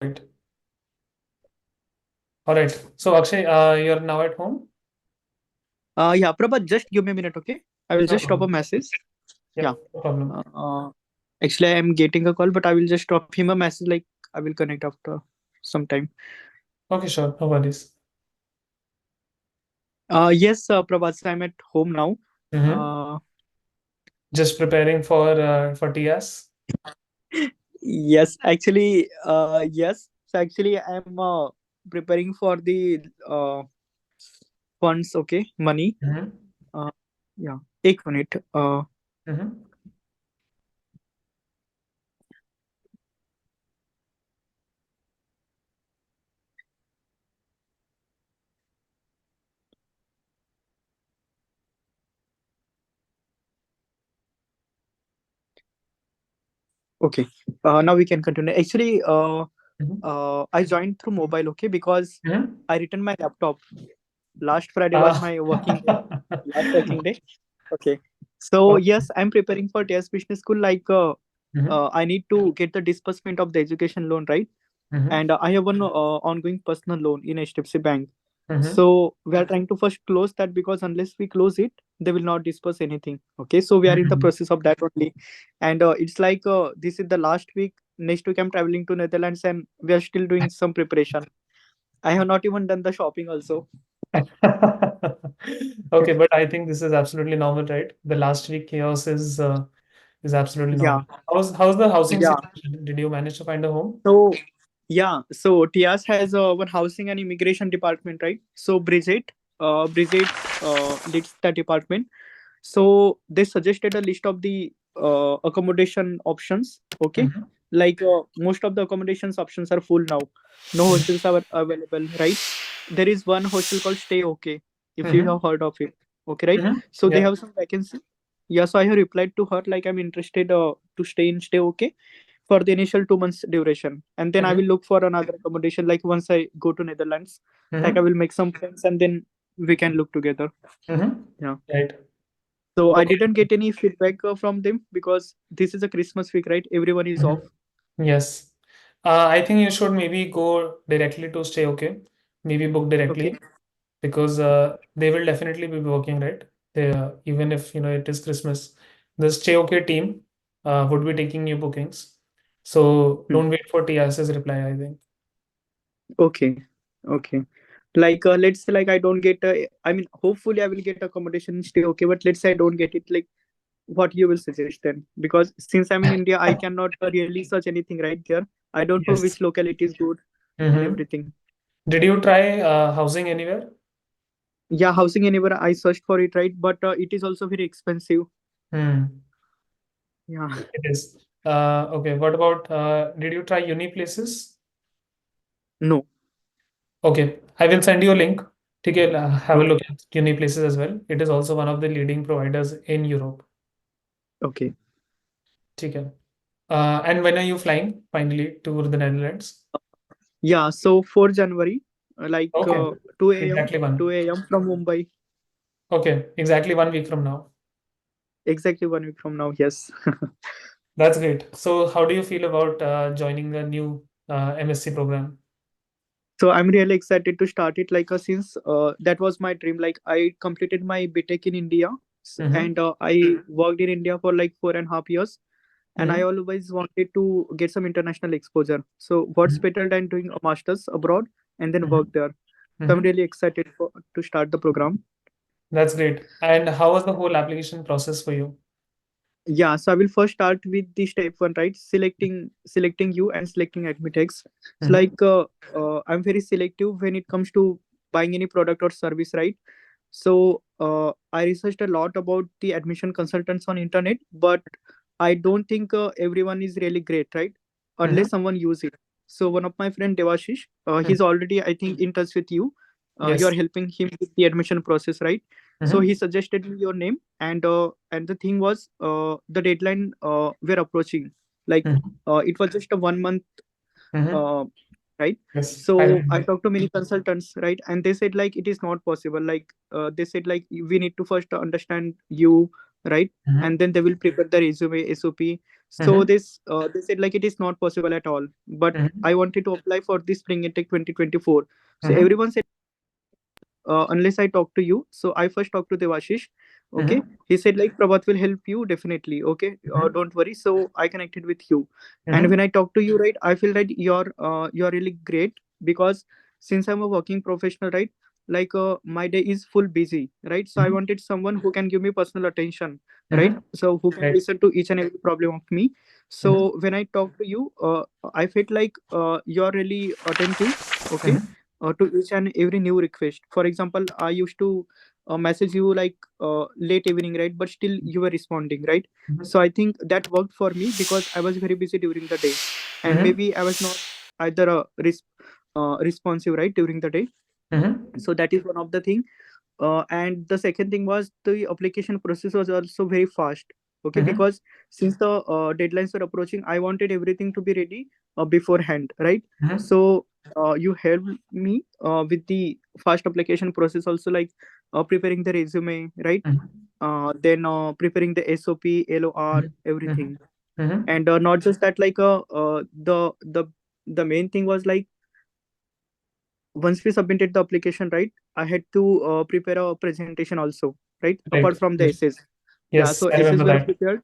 Right. All right. So Akshay, you're now at home? Yeah, Prabhat, just give me a minute, okay? I will No just drop a problem. message. Yeah. Yep, no problem. Actually, I am getting a call, but I will just drop him a message. Like I will connect after some time. Okay, sure. No worries. Yes, Prabhat, I'm at home now. Mm-hmm. Uh, Just preparing for TIAS. yes, actually, yes. So actually, I'm preparing for the funds. Okay, money. Mm-hmm. Uh, yeah. एक minute. Mm-hmm. Okay. Now we can continue. Actually, Mm-hmm. I joined through mobile. Okay, because Mm-hmm. I returned my laptop. Last Friday was Ah. my working day. Last working day. Okay. So Okay. yes, I'm preparing for TS Business School. Like Mm-hmm. I need to get the disbursement of the education loan, right? Mm-hmm. And I have one ongoing personal loan in HDFC Bank. Mm-hmm. So we are trying to first close that because unless we close it, they will not disperse anything. Okay. So we are in the Mm-hmm. process of that only, and it's like this is the last week. Next week I'm traveling to Netherlands, and we are still doing some preparation. I have not even done the shopping also. Okay, but I think this is absolutely normal, right? The last week chaos is absolutely normal. Yeah. How's the housing Yeah. situation? Did you manage to find a home? So yeah, so TIAS has one housing and immigration department, right? So Bridget leads that department. So they suggested a list of the accommodation options. Okay, Mm-hmm. like most of the accommodations options are full now. No hostels are available, right? There is one hostel called Stay Okay, if you Mm-hmm. have heard of it. Okay, right? Mm-hmm. So they Yeah. have some vacancy. Yeah, so I have replied to her like I'm interested to stay in Stay Okay for the initial 2 months duration, and then I Mm-hmm. will look for another accommodation. Like once I go to Netherlands, like I Mm-hmm. will make some friends, and then we can look together. Mm-hmm. Yeah. Right. So I Okay. didn't get any feedback from them because this is a Christmas week, right? Everyone is off. Mm-hmm. Yes. I think you should maybe go directly to Stay Okay. Maybe book Okay. directly because they will definitely be working, right? They, even if it is Christmas, the Stay Okay team would be taking new bookings. So Hmm. don't wait for TIS's reply, I think. Okay. Okay. Like let's say like I don't get. I mean, hopefully I will get accommodation and stay okay. But let's say I don't get it. Like, what you will suggest then? Because since I'm in India, I cannot really search anything right there. I don't know Yes. which locality is good and Mm-hmm. everything. Did you try housing anywhere? Yeah, housing anywhere I searched for it, right? But it is also very expensive. Hmm. Yeah. It is. Okay. What about did you try uni places? No. Okay, I will send you a link. Okay, have a Okay. look at uni places as well. It is also one of the leading providers in Europe. Okay. Okay. And when are you flying finally to the Netherlands? Yeah. So for January, like Okay, 2 a.m. exactly one. 2 a.m. from Mumbai. Okay, exactly 1 week from now. Exactly 1 week from now. Yes. That's great. So, how do you feel about joining the new MSc program? So I'm really excited to start it. Like since that was my dream. Like I completed my BTech in India, Mm-hmm. and I worked in India for like 4.5 years. And I Mm-hmm. always wanted to get some international exposure. So what's better than doing a master's abroad and then Mm-hmm. work there? So I'm Mm-hmm. really excited to start the program. That's great. And how was the whole application process for you? Yeah, so I will first start with the step one, right? Selecting you and selecting AdmitX. So Mm-hmm. like I'm very selective when it comes to buying any product or service, right? So I researched a lot about the admission consultants on internet, but I don't think everyone is really great, right? Mm-hmm. Unless someone use it. So one of my friend Devashish, he's already I think in touch with you. You are Yes. helping him with the admission process, right? So Mm-hmm. he suggested me your name, and the thing was the deadline we're approaching. Like Mm-hmm. it was just a 1 month, Mm-hmm. uh, right? Yes, I So I remember. talked to many consultants, right? And they said like it is not possible. Like they said like we need to first understand you. right? And Mm-hmm. then they will prepare the resume, SOP. So Mm-hmm. this they said like it is not possible at all. But Mm-hmm. I wanted to apply for this Spring Intake 2024. So Mm-hmm. everyone said unless I talk to you. So I first talked to Devashish. Okay. Mm-hmm. He said like Prabhat will help you definitely. Okay. Mm-hmm. Don't worry. So I connected with you. And when Mm-hmm. I talk to you, right, I feel that you're really great because since I'm a working professional, right, like my day is full busy, right? So I Mm-hmm. wanted someone who can give me personal attention, right? Mm-hmm. So who can Right. listen to each and every problem of me. Mm-hmm. So when I talk to you, I felt like you're really attentive. Okay, Mm-hmm. to each and every new request. For example, I used to message you like late evening, right? But still you were responding, right? So I think that worked for me because I was very busy during the day, and Mm-hmm. maybe I was not either responsive, right, during the day. Mm-hmm. So that is one of the thing. And the second thing was the application process was also very fast. Okay, Mm-hmm. because since the deadlines were approaching, I wanted everything to be ready beforehand, right? Mm-hmm. So you helped me with the fast application process also, like preparing the resume, right? Mm-hmm. Then preparing the SOP, LOR, Mm-hmm. everything. Mm-hmm. And not just that, like the main thing was like once we submitted the application, right, I had to prepare a presentation also, right, Right. apart from the Yes. essays. Yeah, Yes, so I essays remember were that. prepared.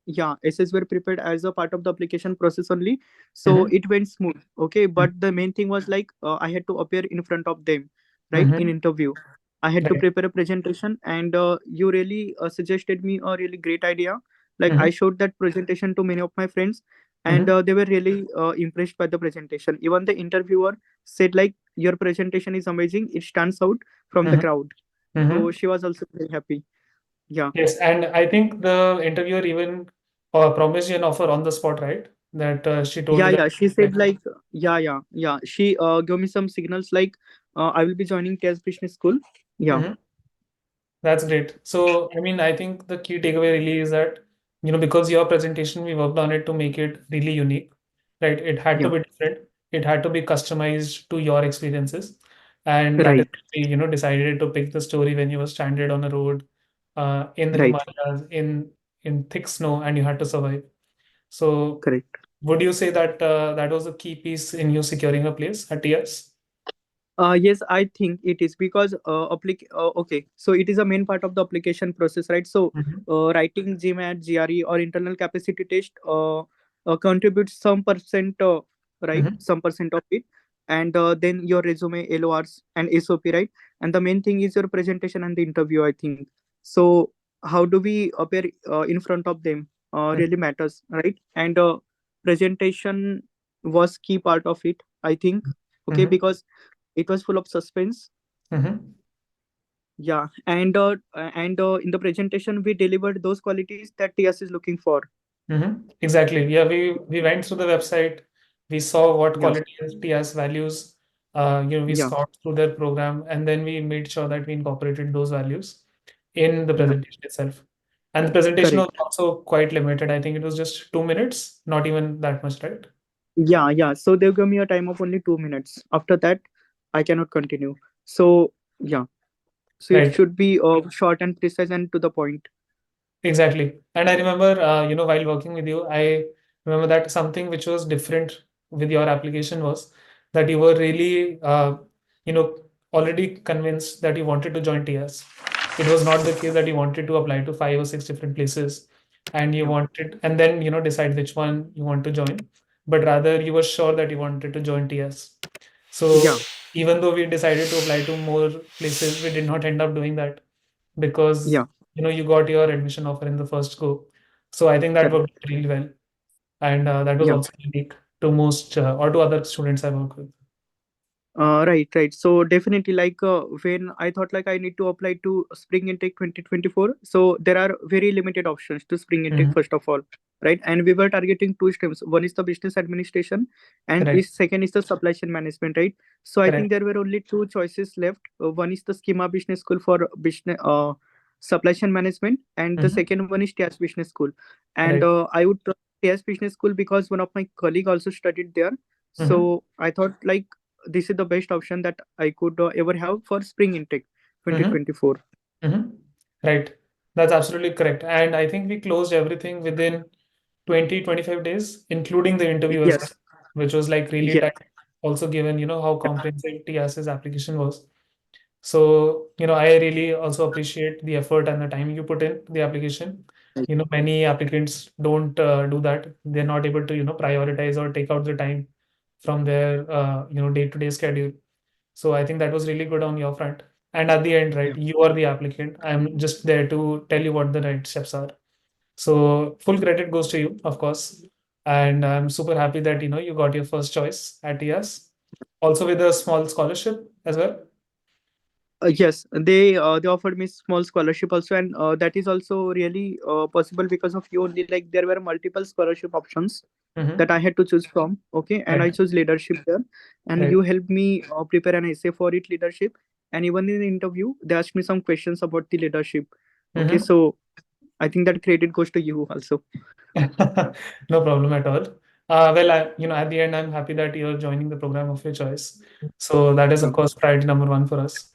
Yeah, essays were prepared as a part of the application process only. So Mm-hmm. it went smooth. Okay, but the main thing was like I had to appear in front of them, right, in Mm-hmm. interview. I had to Right. prepare a presentation, and you really suggested me a really great idea. Like I Mm-hmm. showed that presentation to many of my friends, and Mm-hmm. they were really impressed by the presentation. Even the interviewer said like your presentation is amazing, it stands out from the Mm-hmm. crowd. So Mm-hmm. she was also very happy. Yeah. Yes, and I think the interviewer even promised you an offer on the spot, right? That she told Yeah, you that. yeah. She said Like, like, yeah. She gave me some signals like, I will be joining TIAS Business School. Yeah, mhm. That's great. So, I mean, I think the key takeaway really is that, because your presentation, we worked on it to make it really unique, right? It had to yeah. be different. It had to be customized to your experiences. And that is, Right, why we, decided to pick the story when you were stranded on a road, in the right. Himalayas, in thick snow, and you had to survive. So, Correct. would you say that that was a key piece in you securing a place at TS? Yes, I think it is because okay, so it is a main part of the application process, right? So Mm-hmm. writing GMAT, GRE, or internal capacity test contributes some percent, right? Mm-hmm. Some percent of it, and then your resume, LORs, and SOP, right? And the main thing is your presentation and the interview, I think. So how do we appear in front of them really matters, right? And presentation was key part of it, I think. Okay, Mm-hmm. because it was full of suspense. Mm-hmm. Yeah, and in the presentation we delivered those qualities that TS is looking for. Exactly. Yeah, we went through the website. We saw what Yeah, quality TIAS values. We yeah, scoured through their program, and then we made sure that we incorporated those values in the yeah. presentation itself. And the presentation was Correct. also quite limited. I think it was just 2 minutes, not even that much, right? Yeah, yeah. So they gave me a time of only 2 minutes. After that, I cannot continue. So yeah, so it Right. should be short and precise and to the point. Exactly. And I remember, while working with you, I remember that something which was different with your application was that you were really, you know, already convinced that you wanted to join TS. It was not the case that you wanted to apply to 5 or 6 different places and you Yeah, wanted, and then, decide which one you want to join, but rather you were sure that you wanted to join TS. yeah, So even though we decided to apply to more places, we did not end up doing that because yeah. you got your admission offer in the first go. So I think that Correct. worked really well, and that was Yeah. also unique to most or to other students I work with. Right, right. So definitely, like when I thought like I need to apply to Spring Intake 2024, so there are very limited options to Spring Intake Hmm. first of all, right? And we were targeting two streams. One is the business administration, and Correct, is second is the supply chain management, right? So I think correct. there were only two choices left. One is the Schema Business School for business supply chain management, and the Hmm. second one is TIAS Business School. And Right. I would trust TIAS Business School because one of my colleague also studied there. Hmm. So I thought like this is the best option that I could ever have for spring intake Hmm. 2024. Hmm. Right. That's absolutely correct. And I think we closed everything within 20, 25 days, including the interview as well, Yes. which was like really Yes. tight. Also, given, how comprehensive TIAS's application was. So, I really also appreciate the effort and the time you put in the application. Many applicants don't do that. They're not able to, prioritize or take out the time from their, day-to-day schedule. So I think that was really good on your front. And at the end, right, Yeah. you are the applicant. I'm just there to tell you what the right steps are. So full credit goes to you, of course. And I'm super happy that, you got your first choice at TIAS. Also with a small scholarship as well. Yes, they offered me small scholarship also, and that is also really possible because of you only. Like there were multiple scholarship options that Mm-hmm. I had to choose from. Okay, and I Right. chose leadership there, and Right. you helped me prepare an essay for it leadership. And even in the interview, they asked me some questions about the leadership. Okay, Mm-hmm. so I think that credit goes to you also. No problem at all. Well, at the end, I'm happy that you're joining the program of your choice. So that is, of Yeah. course, priority number one for us.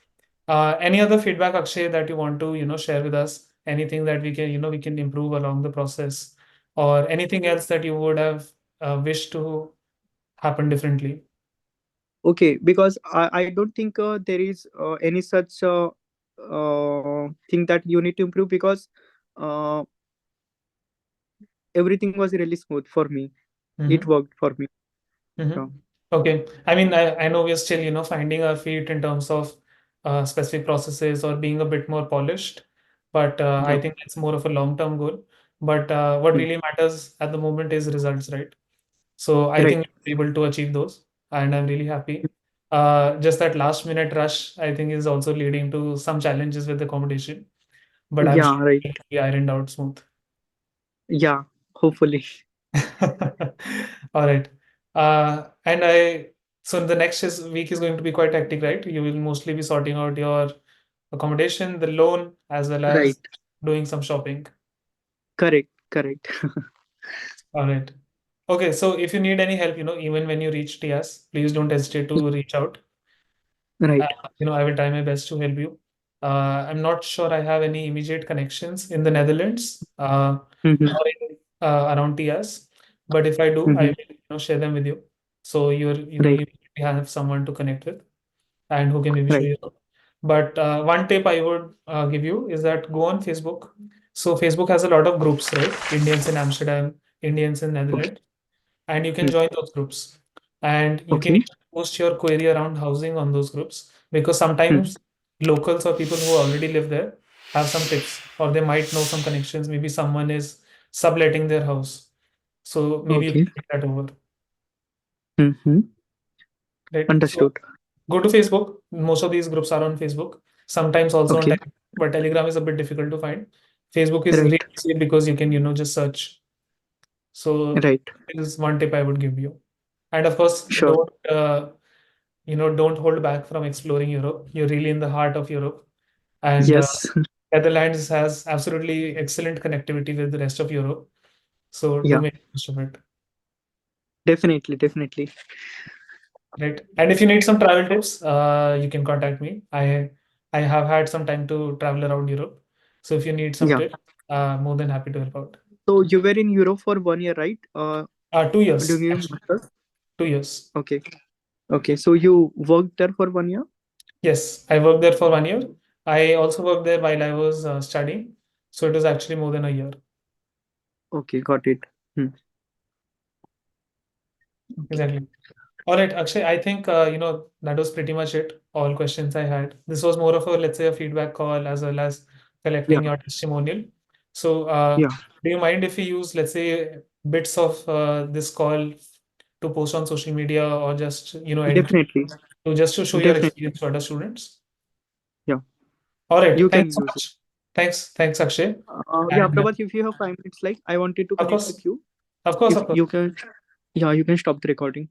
Any other feedback, Akshay, that you want to, share with us? Anything that we can improve along the process, or anything else that you would have wished to happen differently? Okay, because I don't think there is any such thing that you need to improve because uh, everything was really smooth for me. It Mm-hmm. worked for me. Mm-hmm. Yeah. Okay. I mean, I know we're still, finding our feet in terms of specific processes or being a bit more polished, but I Yeah. think it's more of a long-term goal. But what Hmm. really matters at the moment is results, right? So I Right. think we're able to achieve those, and I'm really happy. Just that last minute rush, I think, is also leading to some challenges with the accommodation, but I'm sure Yeah. Right. it'll be ironed out smooth. Yeah. Hopefully. All right. And so the next week is going to be quite hectic, right? You will mostly be sorting out your accommodation, the loan, as well Right. as doing some shopping. Correct. Correct. All right. Okay. So if you need any help, even when you reach TIAS, please don't hesitate to reach out. Uh, Right. I will try my best to help you. I'm not sure I have any immediate connections in the Netherlands Mm-hmm. or in, around TIAS, but if I do, I Mm-hmm. will share them with you. So Right. you have someone to connect with and who can maybe show Right. you. But one tip I would give you is that go on Facebook. So Facebook has a lot of groups, right? Indians in Amsterdam, Indians in Okay. Netherlands, and you can Mm. join those groups. And you can Okay. even post your query around housing on those groups because Mm. sometimes locals or people who already live there have some tips or they might know some connections. Maybe someone is subletting their house. So maybe you Okay. can take that over, Mm-hmm. right? So Understood. go to Facebook. Most of these groups are on Facebook, sometimes also on Okay. Telegram, but Telegram is a bit difficult to find. Facebook is Right. really easy because you can, just search. So Right. that is one tip I would give you. And of course, Sure. don't hold back from exploring Europe. You're really in the heart of Europe. And Yes. Netherlands has absolutely excellent connectivity with the rest of Europe. So do Yeah. make use of it. Definitely. Definitely. Right. And if you need some travel tips, you can contact me. I have had some time to travel around Europe. So if you need some Yeah. tips, more than happy to help out. So you were in Europe for 1 year, right? 2 years, Doing your actually. masters. 2 years. Okay. Okay. So you worked there for 1 year. Yes, I worked there for 1 year. I also worked there while I was studying. So it was actually more than a year. Okay. Got it. Hmm. Okay. Exactly. All right, Akshay, I think that was pretty much it. All questions I had. This was more of a, let's say, a feedback call as well as Yeah. collecting your testimonial. So, Yeah. do you mind if we use, let's say, bits of this call to post on social media or just edit it Definitely. to just to show your Definitely. experience to other students? Yeah. All right, You can thanks so use it. much. Thanks, Akshay. Yeah, And Prabhat, if you have 5 minutes, like I wanted to of connect with course, you. of course, If of course. you can, yeah, you can stop the recording.